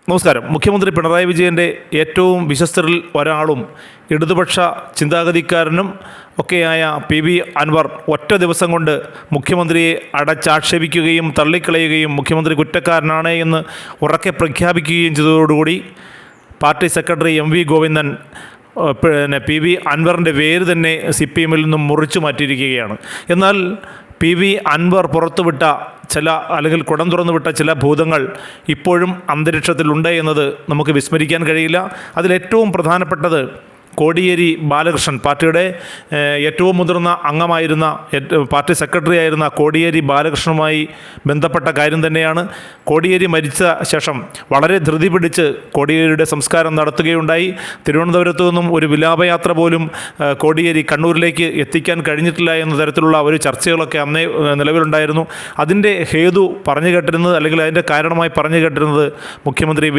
നമസ്കാരം. മുഖ്യമന്ത്രി പിണറായി വിജയൻ്റെ ഏറ്റവും വിശ്വസ്തരിൽ ഒരാളും ഇടതുപക്ഷ ചിന്താഗതിക്കാരനും ഒക്കെയായ PV അൻവർ ഒറ്റ ദിവസം കൊണ്ട് മുഖ്യമന്ത്രിയെ അടച്ചാക്ഷേപിക്കുകയും തള്ളിക്കളയുകയും മുഖ്യമന്ത്രി കുറ്റക്കാരനാണ് എന്ന് ഉറക്കെ പ്രഖ്യാപിക്കുകയും ചെയ്തതോടുകൂടി party secretary MV Govindan PV അൻവറിൻ്റെ വേര് തന്നെ CPM-ൽ നിന്നും മുറിച്ചു മാറ്റിയിരിക്കുകയാണ്. എന്നാൽ PV അൻവർ പുറത്തുവിട്ട ചില അല്ലെങ്കിൽ കുടം തുറന്നുവിട്ട ചില ഭൂതങ്ങൾ ഇപ്പോഴും അന്തരീക്ഷത്തിലുണ്ട് എന്നത് നമുക്ക് വിസ്മരിക്കാൻ കഴിയില്ല. അതിലേറ്റവും പ്രധാനപ്പെട്ടത് കോടിയേരി ബാലകൃഷ്ണൻ, പാർട്ടിയുടെ ഏറ്റവും മുതിർന്ന അംഗമായിരുന്ന പാർട്ടി സെക്രട്ടറി ആയിരുന്ന കോടിയേരി ബാലകൃഷ്ണനുമായി ബന്ധപ്പെട്ട കാര്യം തന്നെയാണ്. കോടിയേരി മരിച്ച ശേഷം വളരെ ധൃതി പിടിച്ച് കോടിയേരിയുടെ സംസ്കാരം നടത്തുകയുണ്ടായി. തിരുവനന്തപുരത്തു നിന്നും ഒരു വിലാപയാത്ര പോലും കോടിയേരി കണ്ണൂരിലേക്ക് എത്തിക്കാൻ കഴിഞ്ഞിട്ടില്ല എന്ന തരത്തിലുള്ള ഒരു ചർച്ചകളൊക്കെ അന്നേ നിലവിലുണ്ടായിരുന്നു. അതിൻ്റെ ഹേതു പറഞ്ഞു കേട്ടിരുന്നത് അല്ലെങ്കിൽ അതിൻ്റെ കാരണമായി പറഞ്ഞു കേട്ടിരുന്നത് മുഖ്യമന്ത്രി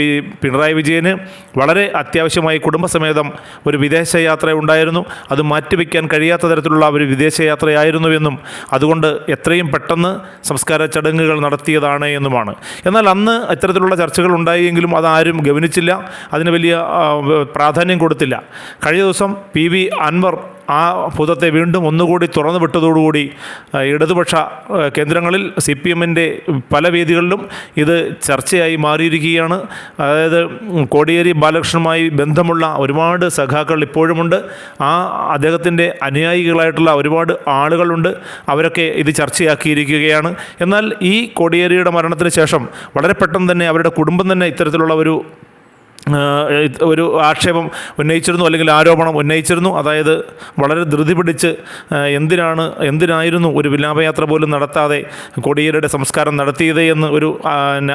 പിണറായി വിജയന് വളരെ അത്യാവശ്യമായി കുടുംബസമേതം ഒരു വിദേശയാത്ര ഉണ്ടായിരുന്നു. അത് മാറ്റിവെക്കാൻ കഴിയാത്ത തരത്തിലുള്ള ഒരു വിദേശയാത്രയായിരുന്നുവെന്നും അതുകൊണ്ട് എത്രയും പെട്ടെന്ന് സംസ്കാര ചടങ്ങുകൾ നടത്തിയതാണ് എന്നുമാണ്. എന്നാൽ അന്ന് ഇത്തരത്തിലുള്ള ചർച്ചകൾ ഉണ്ടായെങ്കിലും അതാരും ഗവനിച്ചില്ല, അതിന് വലിയ പ്രാധാന്യം കൊടുത്തില്ല. കഴിഞ്ഞ ദിവസം PV അൻവർ ആ ഭൂതത്തെ വീണ്ടും ഒന്നുകൂടി തുറന്നു വിട്ടതോടുകൂടി ഇടതുപക്ഷ കേന്ദ്രങ്ങളിൽ CPM-ൻ്റെ പല വേദികളിലും ഇത് ചർച്ചയായി മാറിയിരിക്കുകയാണ്. അതായത് കോടിയേരി ബാലകൃഷ്ണനുമായി ബന്ധമുള്ള ഒരുപാട് സഖാക്കൾ ഇപ്പോഴുമുണ്ട്. അദ്ദേഹത്തിൻ്റെ അനുയായികളായിട്ടുള്ള ഒരുപാട് ആളുകളുണ്ട്. അവരൊക്കെ ഇത് ചർച്ചയാക്കിയിരിക്കുകയാണ്. എന്നാൽ ഈ കോടിയേരിയുടെ മരണത്തിന് ശേഷം വളരെ പെട്ടെന്ന് തന്നെ അവരുടെ കുടുംബം തന്നെ ഇത്തരത്തിലുള്ള ഒരു ആക്ഷേപം ഉന്നയിച്ചിരുന്നു, അല്ലെങ്കിൽ ആരോപണം ഉന്നയിച്ചിരുന്നു. അതായത് വളരെ ധൃതി പിടിച്ച് എന്തിനായിരുന്നു ഒരു വിലാപയാത്ര പോലും നടത്താതെ കോടിയേരിയുടെ സംസ്കാരം നടത്തിയത് എന്ന് ഒരു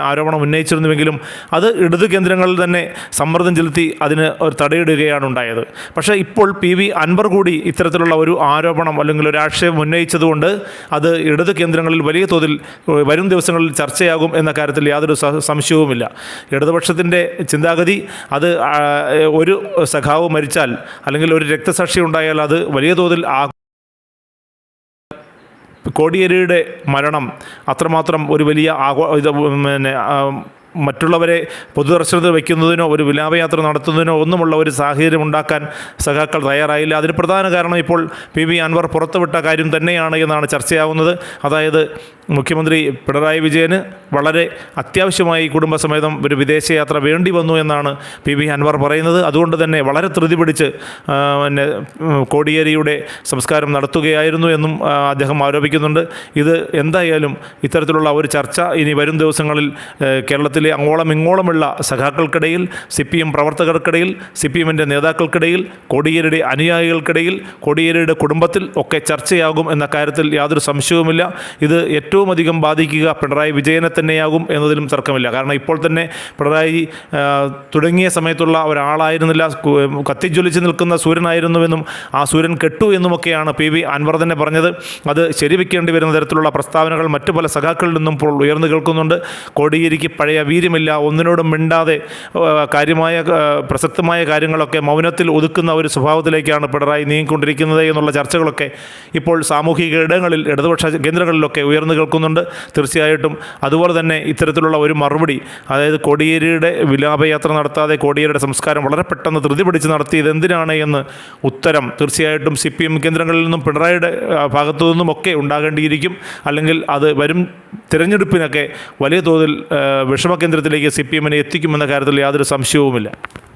ആരോപണം ഉന്നയിച്ചിരുന്നുവെങ്കിലും അത് ഇടതു കേന്ദ്രങ്ങളിൽ തന്നെ സമ്മർദ്ദം ചെലുത്തി അതിന് ഒരു തടയിടുകയാണ് ഉണ്ടായത്. പക്ഷേ ഇപ്പോൾ PV അൻവർ കൂടി ഇത്തരത്തിലുള്ള ഒരു ആരോപണം അല്ലെങ്കിൽ ഒരു ആക്ഷേപം ഉന്നയിച്ചതുകൊണ്ട് അത് ഇടതു കേന്ദ്രങ്ങളിൽ വലിയ തോതിൽ വരും ദിവസങ്ങളിൽ ചർച്ചയാകും എന്ന കാര്യത്തിൽ യാതൊരു സംശയവുമില്ല. ഇടതുപക്ഷത്തിൻ്റെ ചിന്താഗതി അത് ഒരു സഖാവ് മരിച്ചാൽ അല്ലെങ്കിൽ ഒരു രക്തസാക്ഷി ഉണ്ടായാൽ അത് വലിയ തോതിൽ കോടിയേരിയുടെ മരണം അത്രമാത്രം ഒരു വലിയ മറ്റുള്ളവരെ പൊതുദർശനത്തിൽ വയ്ക്കുന്നതിനോ ഒരു വിലാപയാത്ര നടത്തുന്നതിനോ ഒന്നുമുള്ള ഒരു സാഹചര്യം ഉണ്ടാക്കാൻ സഖാക്കൾ തയ്യാറായില്ല. അതിന് പ്രധാന കാരണം ഇപ്പോൾ PV അൻവർ പുറത്തുവിട്ട കാര്യം തന്നെയാണ് എന്നാണ് ചർച്ചയാവുന്നത്. അതായത് മുഖ്യമന്ത്രി പിണറായി വിജയന് വളരെ അത്യാവശ്യമായി കുടുംബസമേതം ഒരു വിദേശയാത്ര വേണ്ടി വന്നു എന്നാണ് PV അൻവർ പറയുന്നത്. അതുകൊണ്ട് തന്നെ വളരെ ധൃതി പിടിച്ച് കോടിയേരിയുടെ സംസ്കാരം നടത്തുകയായിരുന്നു എന്നും അദ്ദേഹം ആരോപിക്കുന്നുണ്ട്. ഇത് എന്തായാലും ഇത്തരത്തിലുള്ള ഒരു ചർച്ച ഇനി വരും ദിവസങ്ങളിൽ കേരളത്തിൽ അങ്ങോളം ഇങ്ങോളമുള്ള സഖാക്കൾക്കിടയിൽ, CPM പ്രവർത്തകർക്കിടയിൽ, CPM-ൻ്റെ നേതാക്കൾക്കിടയിൽ, കോടിയേരിയുടെ അനുയായികൾക്കിടയിൽ, കോടിയേരിയുടെ കുടുംബത്തിൽ ഒക്കെ ചർച്ചയാകും എന്ന കാര്യത്തിൽ യാതൊരു സംശയവുമില്ല. ഇത് ഏറ്റവും അധികം ബാധിക്കുക പിണറായി വിജയനെ തന്നെയാകും എന്നതിലും തർക്കമില്ല. കാരണം ഇപ്പോൾ തന്നെ പിണറായി തുടങ്ങിയ സമയത്തുള്ള ഒരാളായിരുന്നില്ല, കത്തിജ്വലിച്ച് നിൽക്കുന്ന സൂര്യനായിരുന്നുവെന്നും ആ സൂര്യൻ കെട്ടു എന്നുമൊക്കെയാണ് PV അൻവർ തന്നെ പറഞ്ഞത്. അത് ശരിവെക്കേണ്ടി വരുന്ന തരത്തിലുള്ള പ്രസ്താവനകൾ മറ്റു പല സഖാക്കളിൽ നിന്നും ഇപ്പോൾ ഉയർന്നു കേൾക്കുന്നുണ്ട്. കോടിയേരിക്ക് പഴയ വീര്യമില്ല, ഒന്നിനോടും മിണ്ടാതെ പ്രസക്തമായ കാര്യങ്ങളൊക്കെ മൗനത്തിൽ ഒതുക്കുന്ന ഒരു സ്വഭാവത്തിലേക്കാണ് പിണറായി നീങ്ങിക്കൊണ്ടിരിക്കുന്നത് എന്നുള്ള ചർച്ചകളൊക്കെ ഇപ്പോൾ സാമൂഹിക ഇടങ്ങളിൽ ഇടതുപക്ഷ കേന്ദ്രങ്ങളിലൊക്കെ ഉയർന്നു കേൾക്കുന്നുണ്ട്. തീർച്ചയായിട്ടും അതുപോലെ തന്നെ ഇത്തരത്തിലുള്ള ഒരു മറുപടി, അതായത് കോടിയേരിയുടെ വിലാപയാത്ര നടത്താതെ കോടിയേരിയുടെ സംസ്കാരം വളരെ പെട്ടെന്ന് ധൃതി പിടിച്ച് നടത്തിയത് എന്തിനാണ് എന്ന് ഉത്തരം തീർച്ചയായിട്ടും CPM കേന്ദ്രങ്ങളിൽ നിന്നും പിണറായിയുടെ ഭാഗത്തു നിന്നും ഒക്കെ ഉണ്ടാകേണ്ടിയിരിക്കും. അല്ലെങ്കിൽ അത് വരും തിരഞ്ഞെടുപ്പിനൊക്കെ വലിയ തോതിൽ വിഷമകേന്ദ്രത്തിലേക്ക് CPM-നെ എത്തിക്കുമെന്ന കാര്യത്തിൽ യാതൊരു സംശയവുമില്ല.